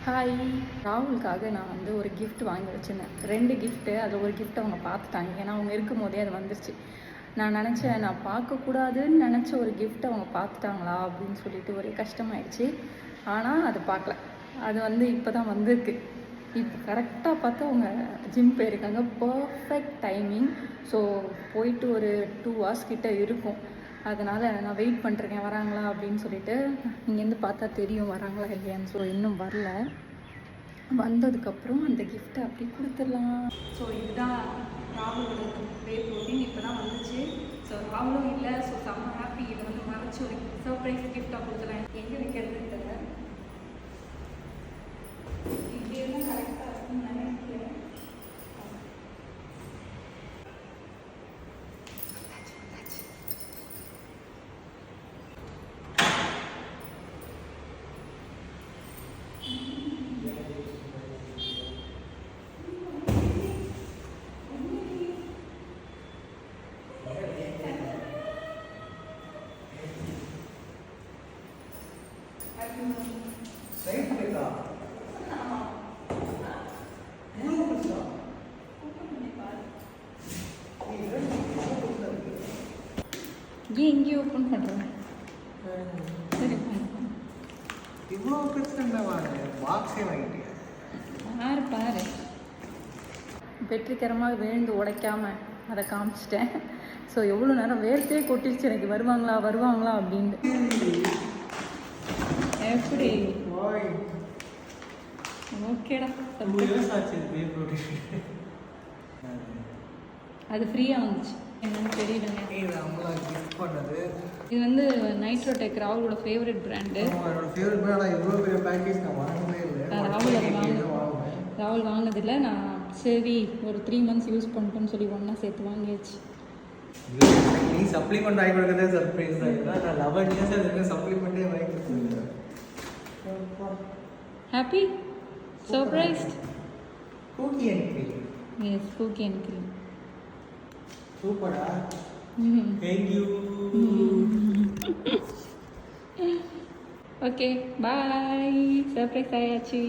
Hi, ராகுலுக்காக நான் வந்து ஒரு கிஃப்ட் வாங்கி வச்சுருந்தேன். 2 கிஃப்ட்டு. அதில் ஒரு கிஃப்ட் அவங்க பார்த்துட்டாங்க. ஏன்னா அவங்க இருக்கும் போதே அது வந்துருச்சு. நான் நினச்சேன், நான் பார்க்கக்கூடாதுன்னு நினச்ச ஒரு கிஃப்ட் அவங்க பார்த்துட்டாங்களா அப்படின்னு சொல்லிட்டு ஒரே கஷ்டமாயிடுச்சு. ஆனால் அது பார்க்கல. அது வந்து இப்போ தான் வந்திருக்கு. இப்போ கரெக்டாக பார்த்து அவங்க ஜிம் போயிருக்காங்க. Perfect timing. ஸோ போயிட்டு ஒரு 2 ஹவர்ஸ் கிட்ட இருக்கும். அதனால் நான் வெயிட் பண்ணிருக்கேன் வராங்களா அப்படின்னு சொல்லிட்டு. இங்கேருந்து பார்த்தா தெரியும் வராங்களா இல்லையான்னு. ஸோ இன்னும் வரல. வந்ததுக்கப்புறம் அந்த கிஃப்ட்டை அப்படி கொடுத்துடலாம். ஸோ இதுதான் ராகுலோட வே ப்ரோட்டீன். இப்போ தான் வந்துச்சு. ஸோ ராகுலும் இல்லை. ஸோ செம்ம ஹாப்பி. இதை வந்து மறைச்சி ஒரு சர்ப்ரைஸ் கிஃப்டாக கொடுத்துடலாம். எங்கே வைக்கிறதுன்னு தெரியல. இப்படியெல்லாம் கரெக்டாக இருக்குன்னு நினைக்கிறேன். ஏன் இங்கே ஓப்பன் பண்ணுறேன்? சரி, இவ்வளோ பிரச்சனை பாக்ஸே வாங்கிட்டீங்க. பாரு வெற்றிகரமாக விழுந்து உடைக்காமல் அதை காமிச்சிட்டேன். ஸோ எவ்வளோ நேரம் வேர்த்தே கொட்டிடுச்சு எனக்கு. வருவாங்களா அப்படின்ட்டு. எப்படி ஓகேடா. அது ஃப்ரீயாக வந்துச்சு. என்னன்னு தெரியலங்க. இது வந்து நைட்ரோடெக், ராகுலோட ஃபேவரட் பிராண்டு. ராகுல் வாங்கினதில்லை. நான் சரி ஒரு 3 months யூஸ் பண்ணிட்டோன்னு சொல்லி ஒன்றா சேர்த்து வாங்கியாச்சு. நீ சப்ளிமெண்ட் ஆகி கொடுக்கறதே சர்ப்ரைஸ் தான். நான் 11 years அதுக்கு சப்ளிமெண்ட்டே வாங்கி கொடுத்துருக்கேன். Happy surprised cookie and cream. Yes, cookie and cream. சூப்பரா. Thank you. Okay bye. Surprise ஆயாச்சு.